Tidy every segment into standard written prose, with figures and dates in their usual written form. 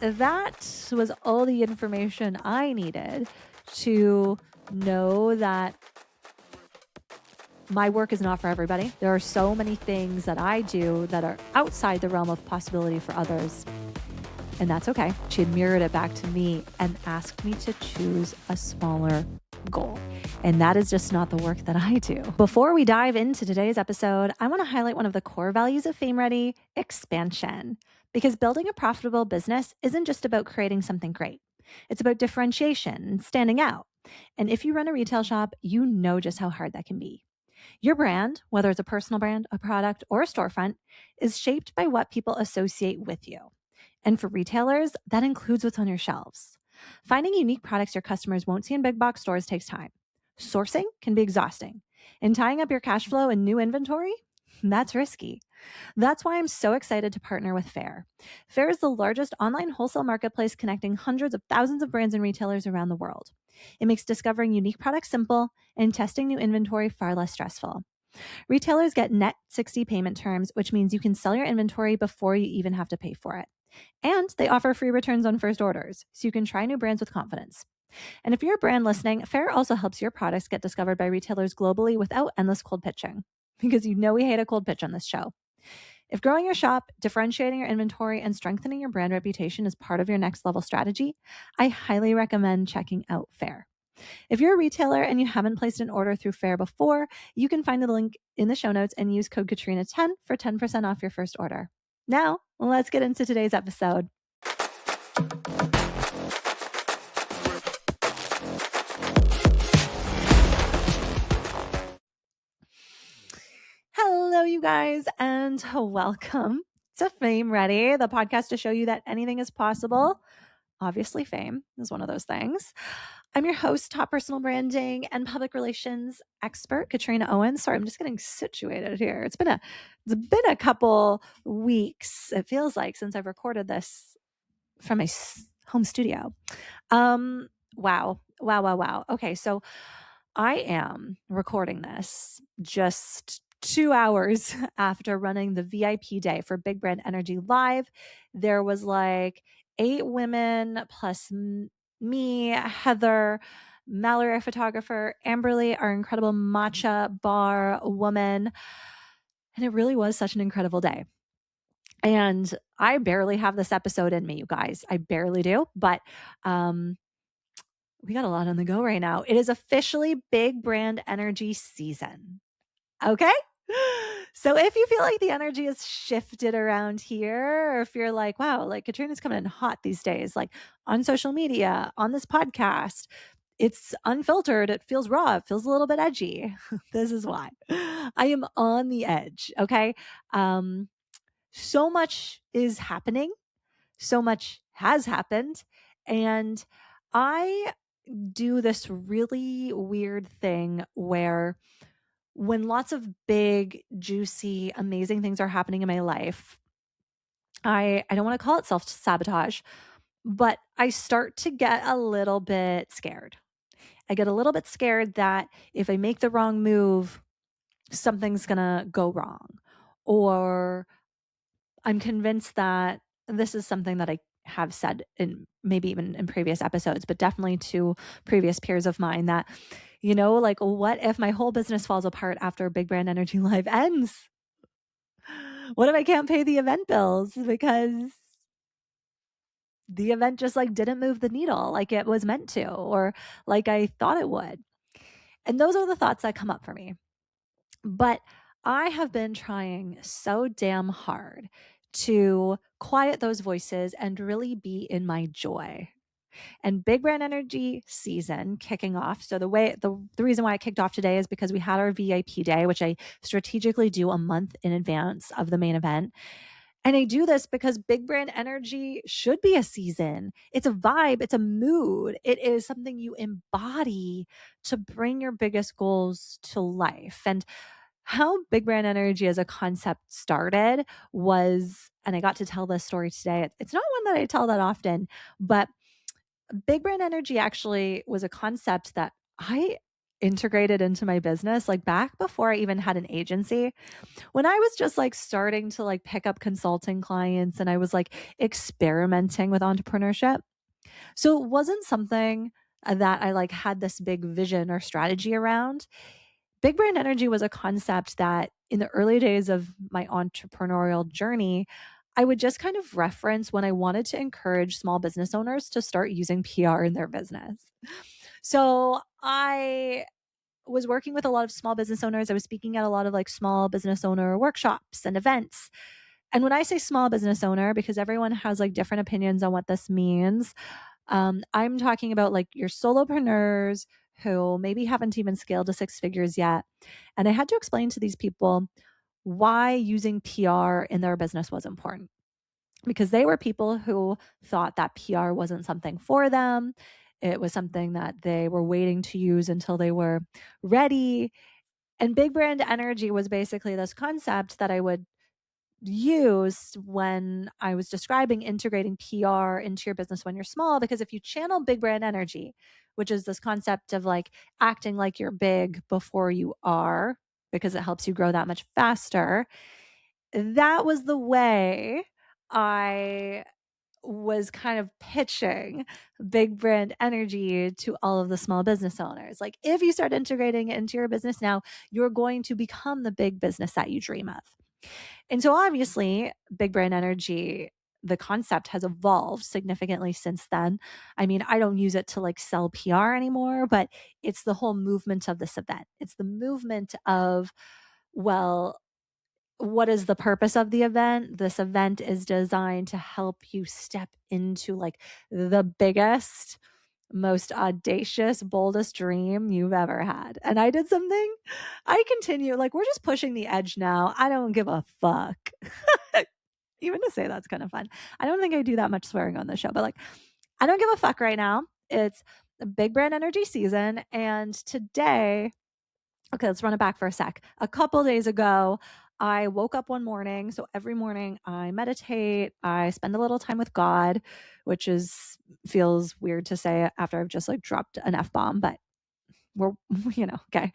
that was all the information I needed to know that my work is not for everybody. There are so many things that I do that are outside the realm of possibility for others. And that's okay. She had mirrored it back to me and asked me to choose a smaller goal. And that is just not the work that I do. Before we dive into today's episode, I want to highlight one of the core values of Fame Ready: expansion. Because building a profitable business isn't just about creating something great. It's about differentiation and standing out. And if you run a retail shop, you know just how hard that can be. Your brand, whether it's a personal brand, a product, or a storefront, is shaped by what people associate with you. And for retailers, that includes what's on your shelves. Finding unique products your customers won't see in big box stores takes time. Sourcing can be exhausting. And tying up your cash flow in new inventory, that's risky. That's why I'm so excited to partner with Faire. Faire is the largest online wholesale marketplace connecting hundreds of thousands of brands and retailers around the world. It makes discovering unique products simple and testing new inventory far less stressful. Retailers get net 60 payment terms, which means you can sell your inventory before you even have to pay for it. And they offer free returns on first orders, so you can try new brands with confidence. And if you're a brand listening, Faire also helps your products get discovered by retailers globally without endless cold pitching, because you know we hate a cold pitch on this show. If growing your shop, differentiating your inventory, and strengthening your brand reputation is part of your next level strategy, I highly recommend checking out Faire. If you're a retailer and you haven't placed an order through Faire before, you can find the link in the show notes and use code Katrina10 for 10% off your first order. Now, let's get into today's episode. Hello, you guys, and welcome to Fame Ready, the podcast to show you that anything is possible. Obviously, fame is one of those things. I'm your host, top personal branding and public relations expert, Katrina Owens. Sorry, I'm just getting situated here. It's been a couple weeks, it feels like, since I've recorded this from my home studio. Wow. Okay, so I am recording this just 2 hours after running the VIP day for Big Brand Energy Live. There was like 8 women plus me, Heather, Mallory, our photographer, Amberly, our incredible matcha bar woman. And it really was such an incredible day. And I barely have this episode in me, you guys. I barely do, but we got a lot on the go right now. It is officially Big Brand Energy season. Okay? So if you feel like the energy is shifted around here, or if you're like, wow, like Katrina's coming in hot these days, like on social media, on this podcast, it's unfiltered, it feels raw, it feels a little bit edgy. This is why. I am on the edge, okay? So much is happening. So much has happened. And I do this really weird thing where when lots of big, juicy, amazing things are happening in my life, I don't want to call it self-sabotage, but I start to get a little bit scared. I get a little bit scared that if I make the wrong move, something's going to go wrong. Or I'm convinced that this is something that I have said in maybe even in previous episodes, but definitely to previous peers of mine that, you know, like, what if my whole business falls apart after Big Brand Energy Live ends? What if I can't pay the event bills because the event just like didn't move the needle like it was meant to, or like I thought it would? And those are the thoughts that come up for me. But I have been trying so damn hard to quiet those voices and really be in my joy. And Big Brand Energy season kicking off. So the reason why I kicked off today is because we had our VIP day, which I strategically do a month in advance of the main event. And I do this because Big Brand Energy should be a season. It's a vibe, it's a mood. It is something you embody to bring your biggest goals to life. And how Big Brand Energy as a concept started was, and I got to tell this story today. It's not one that I tell that often, but Big Brand Energy actually was a concept that I integrated into my business, like back before I even had an agency, when I was just like starting to like pick up consulting clients and I was like experimenting with entrepreneurship. So it wasn't something that I like had this big vision or strategy around. Big brand energy was a concept that in the early days of my entrepreneurial journey, I would just kind of reference when I wanted to encourage small business owners to start using PR in their business. So I was working with a lot of small business owners. I was speaking at a lot of like small business owner workshops and events. And when I say small business owner, because everyone has like different opinions on what this means, I'm talking about like your solopreneurs who maybe haven't even scaled to six figures yet. And I had to explain to these people why using PR in their business was important because they were people who thought that PR wasn't something for them. It was something that they were waiting to use until they were ready. And big brand energy was basically this concept that I would use when I was describing integrating PR into your business when you're small. Because if you channel big brand energy, which is this concept of like acting like you're big before you are, because it helps you grow that much faster, that was the way I was kind of pitching big brand energy to all of the small business owners. Like, if you start integrating it into your business now, you're going to become the big business that you dream of. And so, obviously, big brand energy, the concept has evolved significantly since then. I mean, I don't use it to like sell PR anymore, but it's the whole movement of this event. It's the movement of, well, what is the purpose of the event? This event is designed to help you step into like the biggest, most audacious, boldest dream you've ever had. And I did something, I continue, like, we're just pushing the edge now. I don't give a fuck. Even to say that's kind of fun. I don't think I do that much swearing on the show, but like, I don't give a fuck right now. It's a big brand energy season. And today, okay, let's run it back for a sec. A couple days ago, I woke up one morning. So every morning I meditate, I spend a little time with God, which is feels weird to say after I've just like dropped an F bomb, but we're, okay.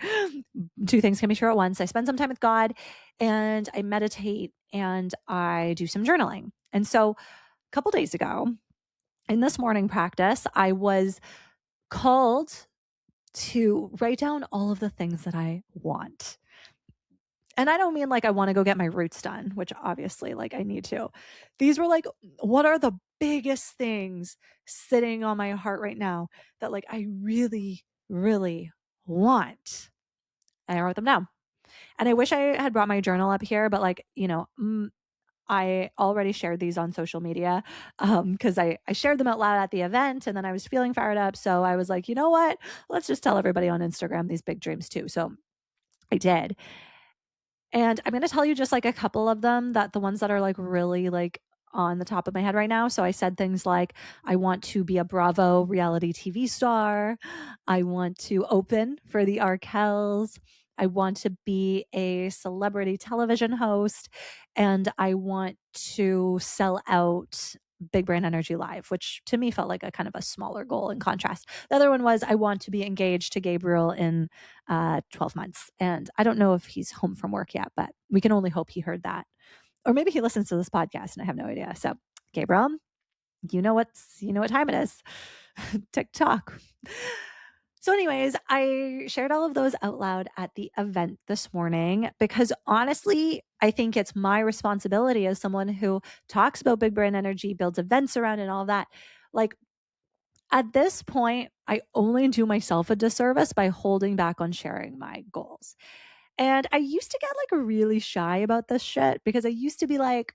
Two things can be true at once. I spend some time with God and I meditate and I do some journaling. And so a couple days ago in this morning practice, I was called to write down all of the things that I want. And I don't mean like I want to go get my roots done, which obviously like I need to. These were like, what are the biggest things sitting on my heart right now that like I really, really want? And I wrote them down. And I wish I had brought my journal up here, but like, I already shared these on social media because I shared them out loud at the event and then I was feeling fired up. So I was like, you know what? Let's just tell everybody on Instagram these big dreams too. So I did. And I'm going to tell you just like a couple of them, that the ones that are like really like on the top of my head right now. So I said things like, I want to be a Bravo reality TV star. I want to open for the Arkells. I want to be a celebrity television host. And I want to sell out Big Brand Energy Live, which to me felt like a kind of a smaller goal in contrast. The other one was I want to be engaged to Gabriel in 12 months. And I don't know if he's home from work yet, but we can only hope he heard that. Or maybe he listens to this podcast and I have no idea. So, Gabriel, you know what time it is. TikTok. So, anyways, I shared all of those out loud at the event this morning because honestly, I think it's my responsibility as someone who talks about big brand energy, builds events around and all that. Like, at this point, I only do myself a disservice by holding back on sharing my goals. And I used to get like really shy about this shit because I used to be like,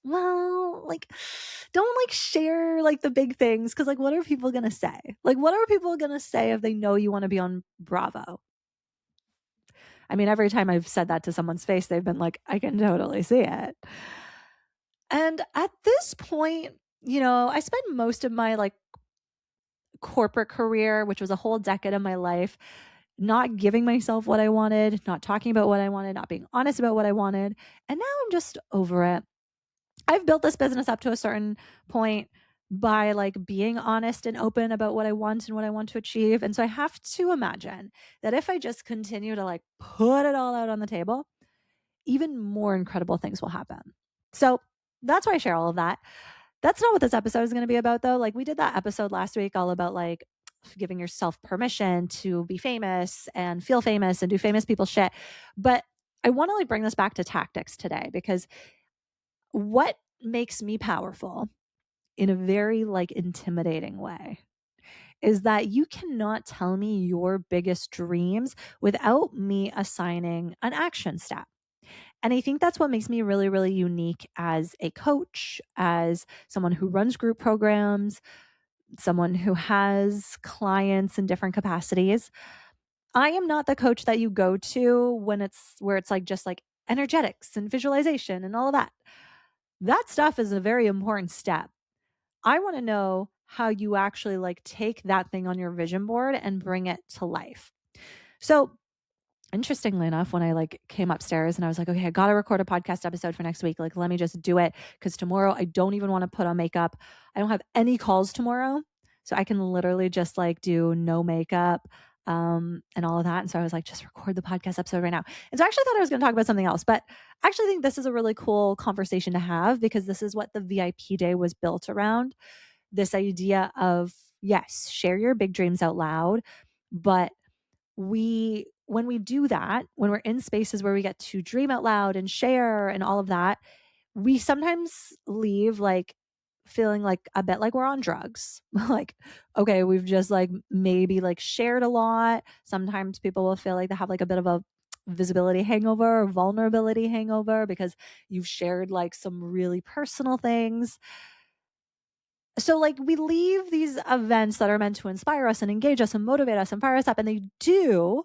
well, like, don't like share like the big things because like, what are people gonna say? Like, what are people gonna say if they know you want to be on Bravo? I mean, every time I've said that to someone's face, they've been like, I can totally see it. And at this point, I spent most of my like corporate career, which was a whole decade of my life, not giving myself what I wanted, not talking about what I wanted, not being honest about what I wanted. And now I'm just over it. I've built this business up to a certain point. by like being honest and open about what I want and what I want to achieve. And so I have to imagine that if I just continue to like put it all out on the table, even more incredible things will happen. So that's why I share all of that. That's not what this episode is going to be about, though. Like, we did that episode last week all about like giving yourself permission to be famous and feel famous and do famous people shit. But I want to like bring this back to tactics today, because what makes me powerful in a very like intimidating way is that you cannot tell me your biggest dreams without me assigning an action step. And I think that's what makes me really, really unique as a coach, as someone who runs group programs, someone who has clients in different capacities. I am not the coach that you go to when it's where it's like just like energetics and visualization and all of that. That stuff is a very important step. I want to know how you actually like take that thing on your vision board and bring it to life. So, interestingly enough, when I like came upstairs and I was like, okay, I got to record a podcast episode for next week. Like, let me just do it, because tomorrow I don't even want to put on makeup. I don't have any calls tomorrow. So I can literally just like do no makeup and all of that. And so I was like, just record the podcast episode right now. And so I actually thought I was going to talk about something else, but I actually think this is a really cool conversation to have, because this is what the VIP day was built around. This idea of, yes, share your big dreams out loud, but when we do that, when we're in spaces where we get to dream out loud and share and all of that, we sometimes leave like feeling like a bit like we're on drugs. Like, okay, we've just like maybe like shared a lot. Sometimes people will feel like they have like a bit of a visibility hangover or vulnerability hangover because you've shared like some really personal things. So like we leave these events that are meant to inspire us and engage us and motivate us and fire us up, and they do,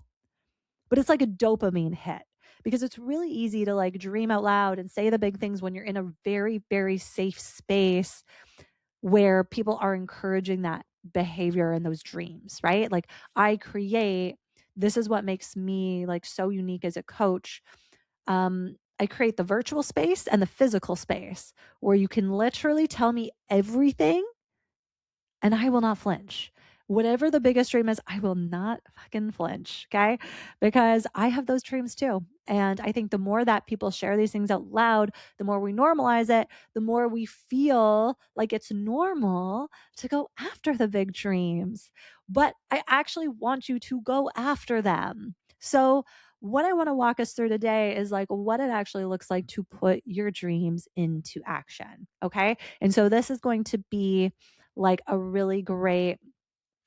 but it's like a dopamine hit, because it's really easy to like dream out loud and say the big things when you're in a very, very safe space where people are encouraging that behavior and those dreams, right? Like, this is what makes me like so unique as a coach. I create the virtual space and the physical space where you can literally tell me everything and I will not flinch. Whatever the biggest dream is, I will not fucking flinch. Okay. Because I have those dreams too. And I think the more that people share these things out loud, the more we normalize it, the more we feel like it's normal to go after the big dreams. But I actually want you to go after them. So, what I want to walk us through today is like what it actually looks like to put your dreams into action. Okay. And so, this is going to be like a really great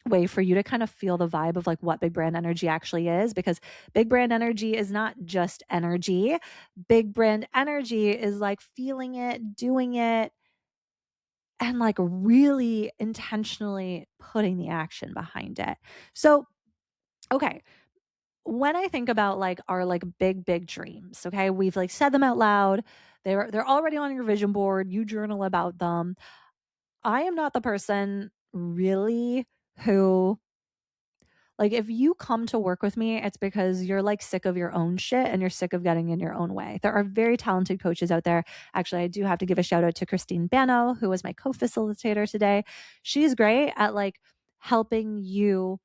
way for you to kind of feel the vibe of like what big brand energy actually is, because big brand energy is not just energy. Big brand energy is like feeling it, doing it, and like really intentionally putting the action behind it. So, okay, when I think about like our like big dreams, okay, we've like said them out loud. They're already on your vision board. You journal about them. I am not the person really who, like, if you come to work with me, it's because you're like sick of your own shit and you're sick of getting in your own way. There are very talented coaches out there. Actually, I do have to give a shout out to Christine Bano, who was my co-facilitator today. She's great at like helping you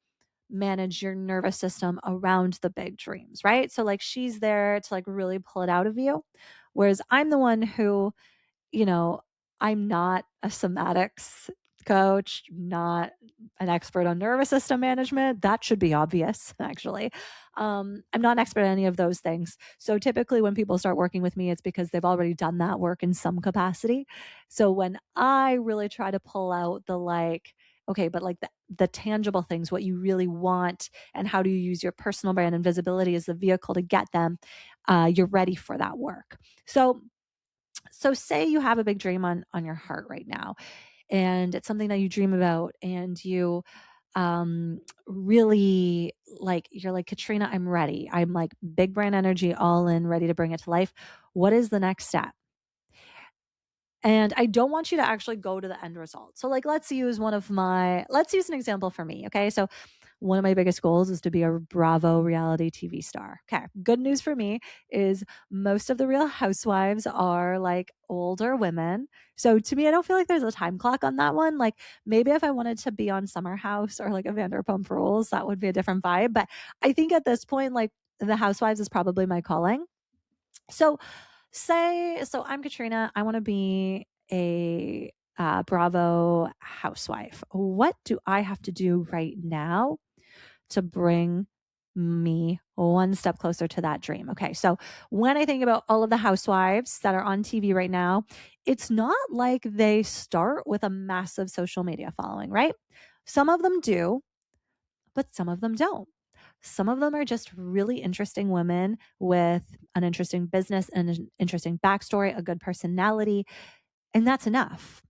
manage your nervous system around the big dreams, right? So like she's there to like really pull it out of you. Whereas I'm the one who, you know, I'm not a somatics coach, not an expert on nervous system management. That should be obvious, actually. I'm not an expert at any of those things. So typically, when people start working with me, it's because they've already done that work in some capacity. So when I really try to pull out the like, okay, but like the tangible things, what you really want, and how do you use your personal brand and visibility as the vehicle to get them, you're ready for that work. So say you have a big dream on your heart right now, and it's something that you dream about, and you really like, you're like, Katrina, I'm ready. I'm like big brand energy, all in, ready to bring it to life. What is the next step? And I don't want you to actually go to the end result. So like let's use an example for me. Okay. So one of my biggest goals is to be a Bravo reality TV star. Okay. Good news for me is most of the Real Housewives are like older women. So to me, I don't feel like there's a time clock on that one. Like maybe if I wanted to be on Summer House or like a Vanderpump Rules, that would be a different vibe. But I think at this point, like the Housewives is probably my calling. So so I'm Katrina. I want to be a Bravo housewife. What do I have to do right now to bring me one step closer to that dream? Okay, so when I think about all of the housewives that are on TV right now, it's not like they start with a massive social media following, right? Some of them do, but some of them don't. Some of them are just really interesting women with an interesting business and an interesting backstory, a good personality, and that's enough.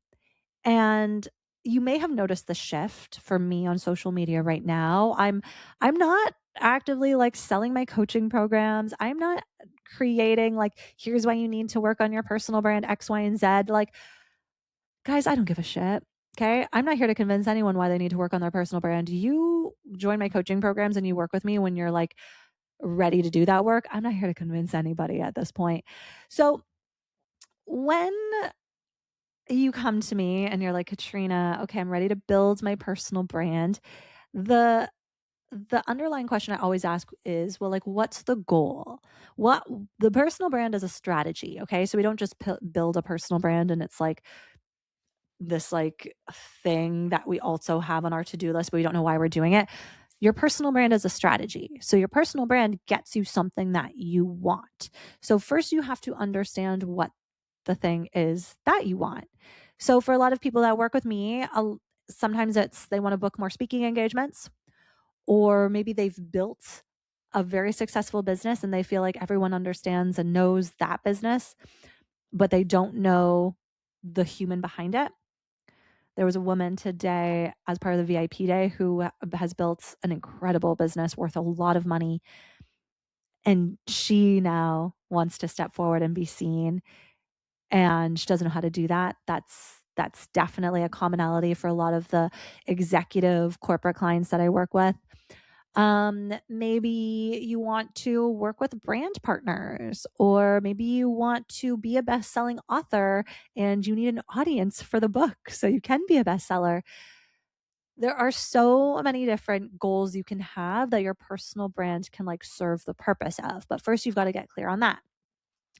And you may have noticed the shift for me on social media right now. I'm not actively like selling my coaching programs. I'm not creating like here's why you need to work on your personal brand X, Y, and Z. Like guys, I don't give a shit. Okay. I'm not here to convince anyone why they need to work on their personal brand. You join my coaching programs and you work with me when you're like ready to do that work. I'm not here to convince anybody at this point. So when you come to me and you're like, Katrina, okay, I'm ready to build my personal brand. The the underlying question I always ask is, well, like, what's the goal? What the personal brand is a strategy. Okay. So we don't just build a personal brand and it's like this like thing that we also have on our to-do list, but we don't know why we're doing it. Your personal brand is a strategy. So your personal brand gets you something that you want. So first you have to understand what the thing is that you want. So for a lot of people that work with me, sometimes it's they want to book more speaking engagements, or maybe they've built a very successful business and they feel like everyone understands and knows that business, but they don't know the human behind it. There was a woman today as part of the VIP day who has built an incredible business worth a lot of money. And she now wants to step forward and be seen. And she doesn't know how to do that. That's definitely a commonality for a lot of the executive corporate clients that I work with. Maybe you want to work with brand partners, or maybe you want to be a best-selling author and you need an audience for the book so you can be a bestseller. There are so many different goals you can have that your personal brand can like serve the purpose of. But first, you've got to get clear on that.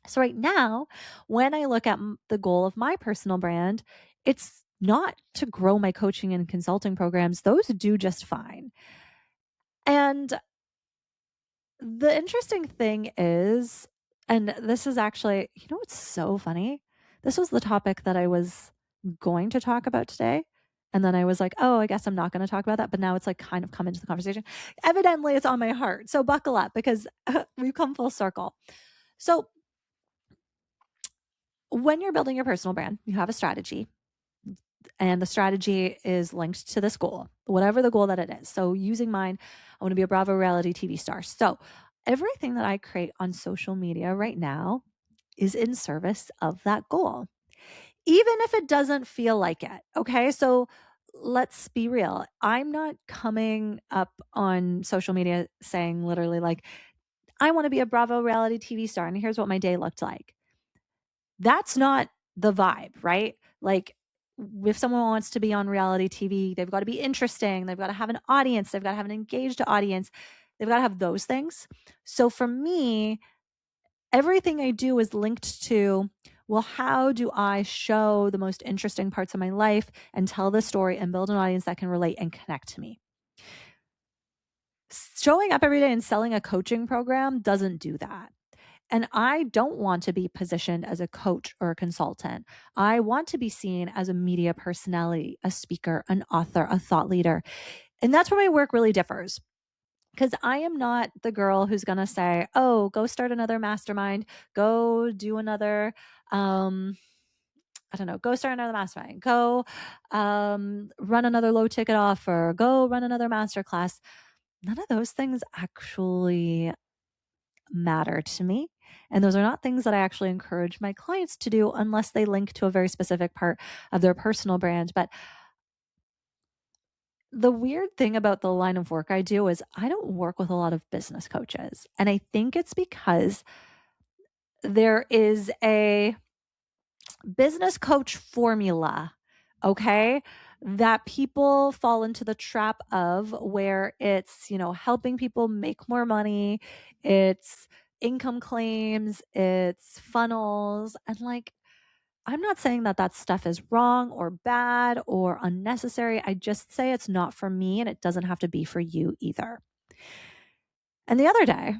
So, right now, when I look at the goal of my personal brand, it's not to grow my coaching and consulting programs, those do just fine. And the interesting thing is, and this is actually, you know, what's so funny? This was the topic that I was going to talk about today. And then I was like, oh, I guess I'm not going to talk about that. But now it's like kind of come into the conversation. Evidently, it's on my heart. So buckle up because we've come full circle. So when you're building your personal brand, you have a strategy. And the strategy is linked to this goal, whatever the goal that it is. So using mine, I want to be a Bravo reality TV star. So everything that I create on social media right now is in service of that goal, even if it doesn't feel like it. Okay. So let's be real. I'm not coming up on social media saying literally, like, I want to be a Bravo reality TV star. And here's what my day looked like. That's not the vibe, right? Like, if someone wants to be on reality TV, they've got to be interesting. They've got to have an audience. They've got to have an engaged audience. They've got to have those things. So for me, everything I do is linked to, well, how do I show the most interesting parts of my life and tell the story and build an audience that can relate and connect to me? Showing up every day and selling a coaching program doesn't do that. And I don't want to be positioned as a coach or a consultant. I want to be seen as a media personality, a speaker, an author, a thought leader. And that's where my work really differs. Because I am not the girl who's going to say, oh, go start another mastermind, go do another, I don't know, go start another mastermind, go run another low ticket offer, go run another masterclass. None of those things actually matter to me. And those are not things that I actually encourage my clients to do unless they link to a very specific part of their personal brand. But the weird thing about the line of work I do is I don't work with a lot of business coaches. And I think it's because there is a business coach formula, okay, that people fall into the trap of, where it's, helping people make more money, it's income claims, it's funnels. And like, I'm not saying that that stuff is wrong or bad or unnecessary. I just say it's not for me, and it doesn't have to be for you either. And the other day,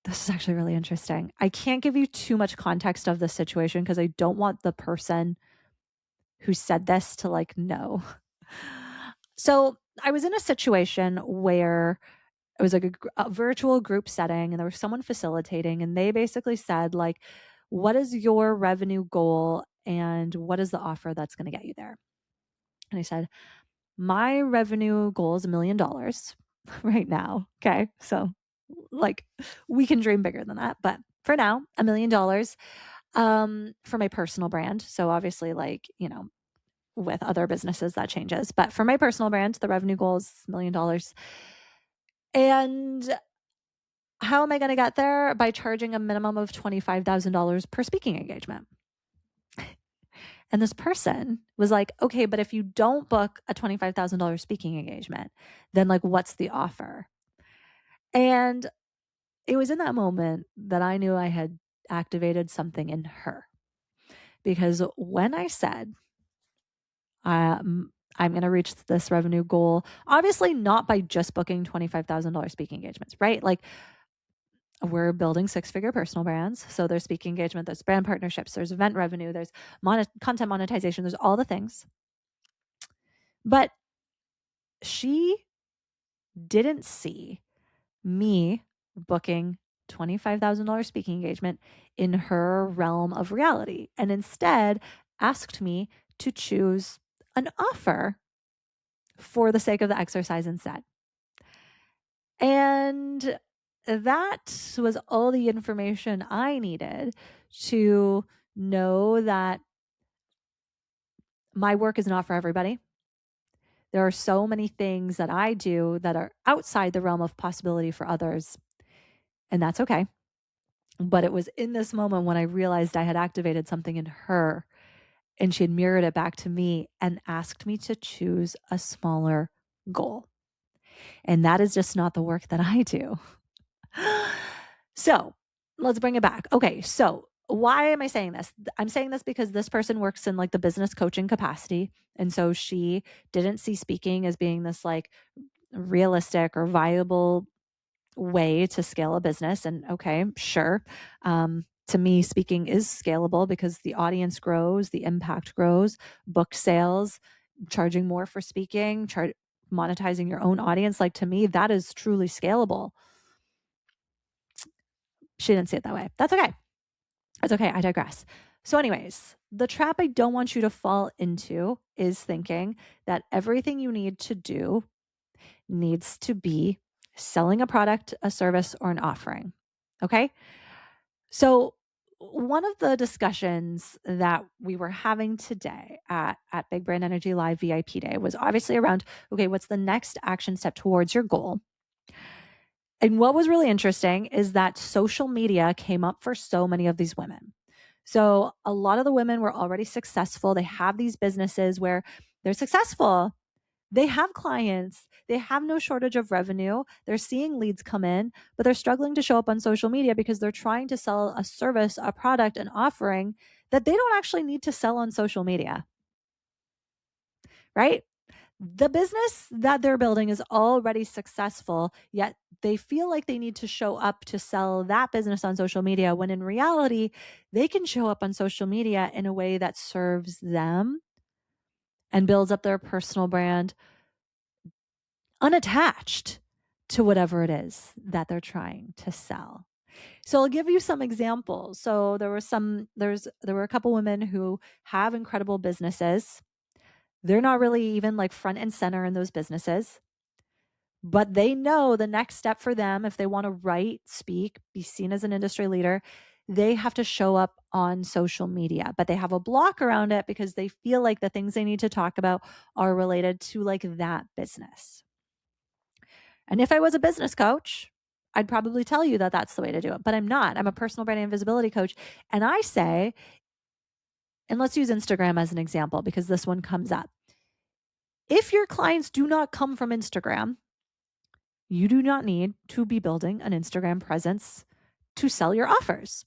this is actually really interesting. I can't give you too much context of the situation because I don't want the person who said this to like know. So I was in a situation where it was like a virtual group setting, and there was someone facilitating, and they basically said like, what is your revenue goal and what is the offer that's going to get you there? And I said, my revenue goal is $1 million right now. Okay. So like, we can dream bigger than that, but for now, $1 million for my personal brand. So obviously, like, with other businesses that changes, but for my personal brand, the revenue goal is $1 million. And how am I going to get there? By charging a minimum of $25,000 per speaking engagement. And this person was like, okay, but if you don't book a $25,000 speaking engagement, then like, what's the offer? And it was in that moment that I knew I had activated something in her. Because when I said, I'm going to reach this revenue goal, obviously not by just booking $25,000 speaking engagements, right? Like, we're building 6-figure personal brands. So there's speaking engagement, there's brand partnerships, there's event revenue, there's content monetization, there's all the things. But she didn't see me booking $25,000 speaking engagement in her realm of reality, and instead asked me to choose an offer for the sake of the exercise instead. And that was all the information I needed to know that my work is not for everybody. There are so many things that I do that are outside the realm of possibility for others, and that's okay. But it was in this moment when I realized I had activated something in her, and she had mirrored it back to me and asked me to choose a smaller goal. And that is just not the work that I do. So let's bring it back. Okay, so why am I saying this? I'm saying this because this person works in like the business coaching capacity. And so she didn't see speaking as being this like realistic or viable way to scale a business. And okay, sure. To me, speaking is scalable because the audience grows, the impact grows, book sales, charging more for speaking, monetizing your own audience. Like, to me, that is truly scalable. She didn't see it that way. That's okay. It's okay. I digress. So anyways, the trap I don't want you to fall into is thinking that everything you need to do needs to be selling a product, a service, or an offering. Okay. So one of the discussions that we were having today at Big Brand Energy Live VIP Day was obviously around, okay, what's the next action step towards your goal? And what was really interesting is that social media came up for so many of these women. So a lot of the women were already successful. They have these businesses where they're successful. They have clients. They have no shortage of revenue. They're seeing leads come in, but they're struggling to show up on social media because they're trying to sell a service, a product, an offering that they don't actually need to sell on social media, right? The business that they're building is already successful, yet they feel like they need to show up to sell that business on social media, when in reality, they can show up on social media in a way that serves them and builds up their personal brand unattached to whatever it is that they're trying to sell. So I'll give you some examples. So there were a couple women who have incredible businesses. They're not really even like front and center in those businesses, but they know the next step for them, if they want to write, speak, be seen as an industry leader, they have to show up on social media, but they have a block around it because they feel like the things they need to talk about are related to like that business. And if I was a business coach, I'd probably tell you that that's the way to do it, but I'm not. I'm a personal branding and visibility coach. And I say, and let's use Instagram as an example because this one comes up. If your clients do not come from Instagram, you do not need to be building an Instagram presence to sell your offers.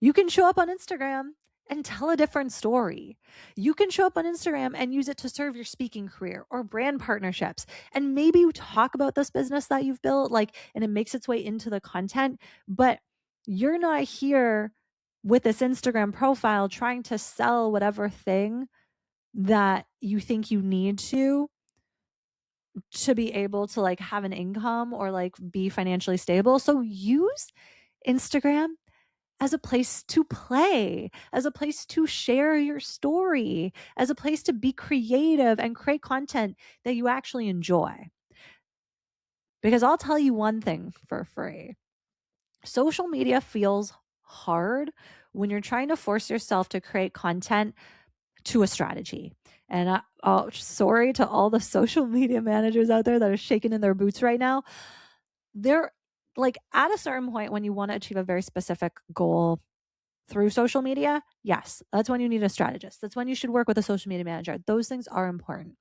You can show up on Instagram and tell a different story. You can show up on Instagram and use it to serve your speaking career or brand partnerships. And maybe you talk about this business that you've built, like, and it makes its way into the content, but you're not here with this Instagram profile trying to sell whatever thing that you think you need to be able to like have an income or like be financially stable. So use Instagram as a place to play, as a place to share your story, as a place to be creative and create content that you actually enjoy. Because I'll tell you one thing for free. Social media feels hard when you're trying to force yourself to create content to a strategy. And sorry to all the social media managers out there that are shaking in their boots right now. They're like at a certain point when you want to achieve a very specific goal through social media, yes, that's when you need a strategist. That's when you should work with a social media manager. Those things are important.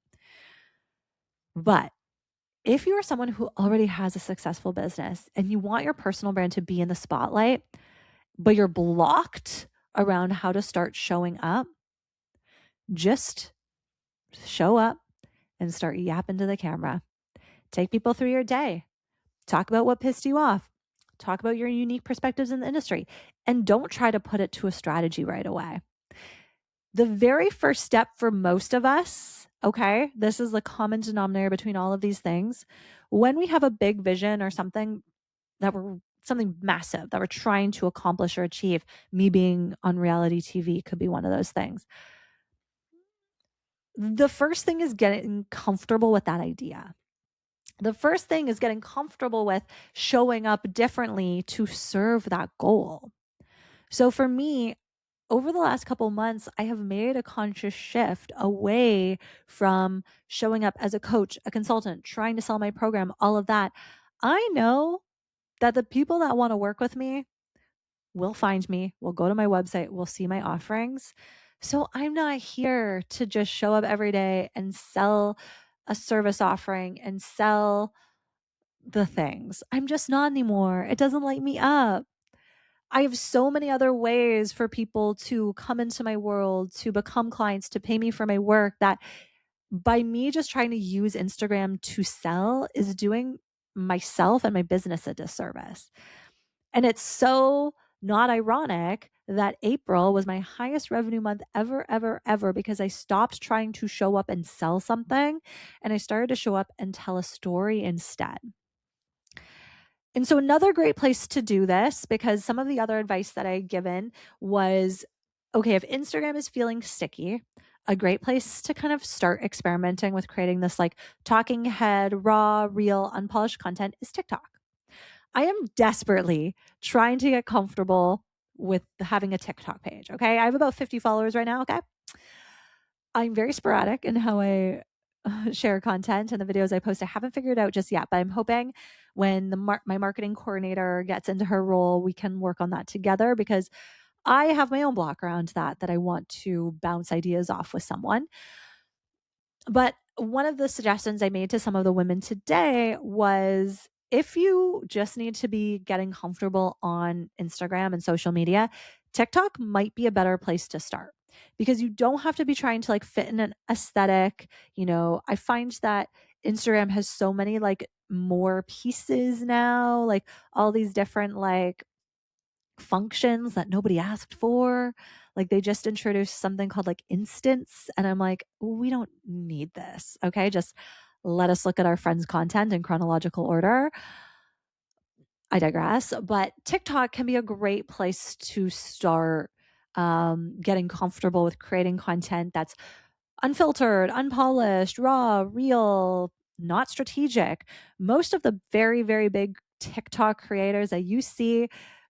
But if you are someone who already has a successful business and you want your personal brand to be in the spotlight, but you're blocked around how to start showing up, just show up and start yapping to the camera. Take people through your day. Talk about what pissed you off. Talk about your unique perspectives in the industry. And don't try to put it to a strategy right away. The very first step for most of us, okay, this is the common denominator between all of these things. When we have a big vision or something something massive that we're trying to accomplish or achieve, me being on reality TV could be one of those things. The first thing is getting comfortable with that idea. The first thing is getting comfortable with showing up differently to serve that goal. So for me, over the last couple months, I have made a conscious shift away from showing up as a coach, a consultant, trying to sell my program, all of that. I know that the people that want to work with me will find me, will go to my website, will see my offerings. So I'm not here to just show up every day and sell a service offering and sell the things. I'm just not anymore. It doesn't light me up. I have so many other ways for people to come into my world, to become clients, to pay me for my work, that by me just trying to use Instagram to sell is doing myself and my business a disservice. And it's so not ironic that April was my highest revenue month ever, ever, ever, because I stopped trying to show up and sell something and I started to show up and tell a story instead. And so another great place to do this, because some of the other advice that I had given was, okay, if Instagram is feeling sticky, a great place to kind of start experimenting with creating this like talking head, raw, real, unpolished content is TikTok. I am desperately trying to get comfortable with having a TikTok page. Okay. I have about 50 followers right now. Okay. I'm very sporadic in how I share content and the videos I post. I haven't figured it out just yet, but I'm hoping when my marketing coordinator gets into her role, we can work on that together, because I have my own block around that I want to bounce ideas off with someone. But one of the suggestions I made to some of the women today was, if you just need to be getting comfortable on Instagram and social media, TikTok might be a better place to start, because you don't have to be trying to like fit in an aesthetic. You know, I find that Instagram has so many like more pieces now, like all these different like functions that nobody asked for. Like they just introduced something called like instants. And I'm like, we don't need this. Okay. Just let us look at our friends' content in chronological order. I digress. But TikTok can be a great place to start getting comfortable with creating content that's unfiltered, unpolished, raw, real, not strategic. Most of the very, very big TikTok creators that you see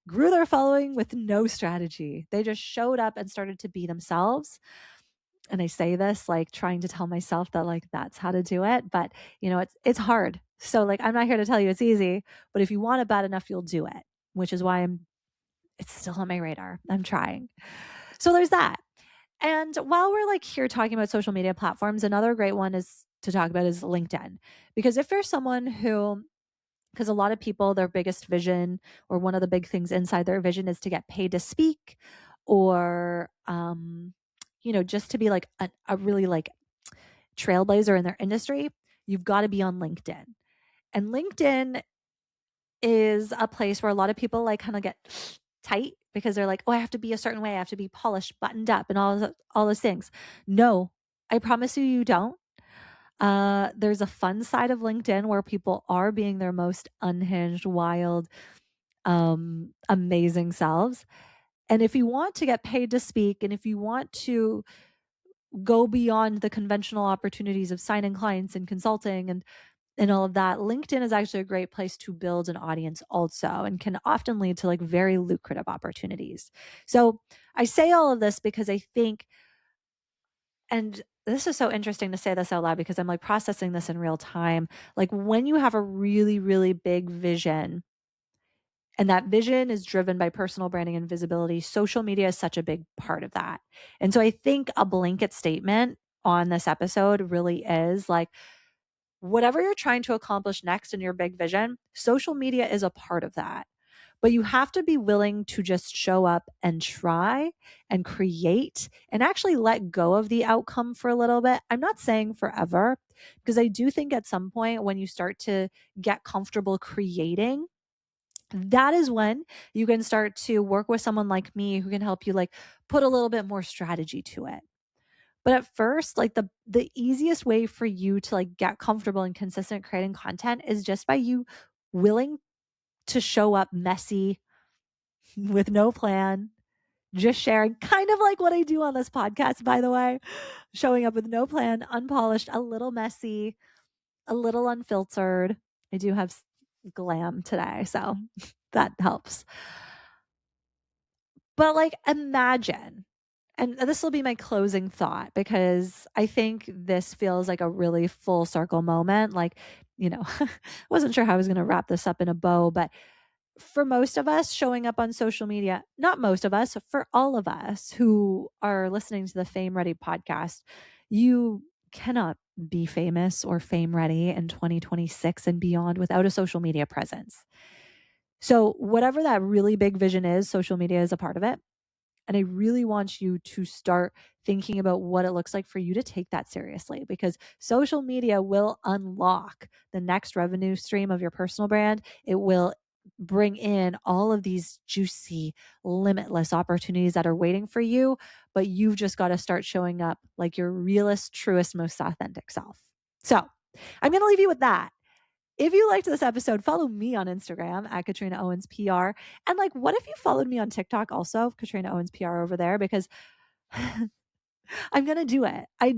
grew their following with no strategy. They just showed up and started to be themselves. And I say this like trying to tell myself that like that's how to do it, but it's hard. So like I'm not here to tell you it's easy, but if you want it bad enough, you'll do it, which is why it's still on my radar. I'm trying. So there's that. And while we're like here talking about social media platforms, another great one is to talk about is LinkedIn. Because if there's someone who, because a lot of people, their biggest vision or one of the big things inside their vision is to get paid to speak or, just to be like a really like trailblazer in their industry, you've got to be on LinkedIn. And LinkedIn is a place where a lot of people like kind of get tight because they're like, oh, I have to be a certain way. I have to be polished, buttoned up, and all those things. No, I promise you, you don't. There's a fun side of LinkedIn where people are being their most unhinged, wild, amazing selves. And if you want to get paid to speak, and if you want to go beyond the conventional opportunities of signing clients and consulting and all of that, LinkedIn is actually a great place to build an audience also and can often lead to like very lucrative opportunities. So I say all of this because I think, and this is so interesting to say this out loud because I'm like processing this in real time. Like when you have a really, really big vision and that vision is driven by personal branding and visibility, social media is such a big part of that. And so I think a blanket statement on this episode really is like, whatever you're trying to accomplish next in your big vision, social media is a part of that. But you have to be willing to just show up and try and create and actually let go of the outcome for a little bit. I'm not saying forever, because I do think at some point when you start to get comfortable creating, that is when you can start to work with someone like me who can help you like put a little bit more strategy to it. But at first, like the easiest way for you to like get comfortable and consistent creating content is just by you willing to show up messy with no plan, just sharing, kind of like what I do on this podcast, by the way, showing up with no plan, unpolished, a little messy, a little unfiltered. I do have glam today, so that helps. But like imagine, and this will be my closing thought because I think this feels like a really full circle moment. Like, wasn't sure how I was going to wrap this up in a bow, but for most of us showing up on social media, not most of us, for all of us who are listening to the Fame Ready podcast, you cannot be famous or fame ready in 2026 and beyond without a social media presence. So, whatever that really big vision is, social media is a part of it. And I really want you to start thinking about what it looks like for you to take that seriously, because social media will unlock the next revenue stream of your personal brand. It will bring in all of these juicy, limitless opportunities that are waiting for you. But you've just got to start showing up like your realest, truest, most authentic self. So I'm going to leave you with that. If you liked this episode, follow me on Instagram at Katrina Owens PR. And like, what if you followed me on TikTok also, Katrina Owens PR over there? Because I'm going to do it. I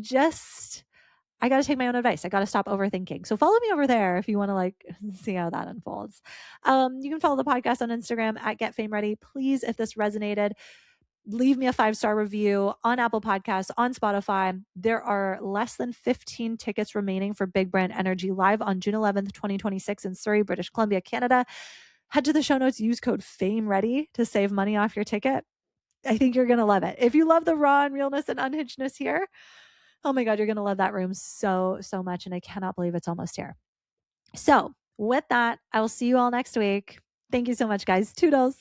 got to take my own advice. I got to stop overthinking. So follow me over there if you want to like see how that unfolds. You can follow the podcast on Instagram at Get Fame Ready. Please, if this resonated, leave me a 5-star review on Apple Podcasts, on Spotify. There are less than 15 tickets remaining for Big Brand Energy live on June 11th, 2026 in Surrey, British Columbia, Canada. Head to the show notes, use code FAMEREADY to save money off your ticket. I think you're going to love it. If you love the raw and realness and unhingedness here, oh my God, you're going to love that room so, so much. And I cannot believe it's almost here. So with that, I will see you all next week. Thank you so much, guys. Toodles.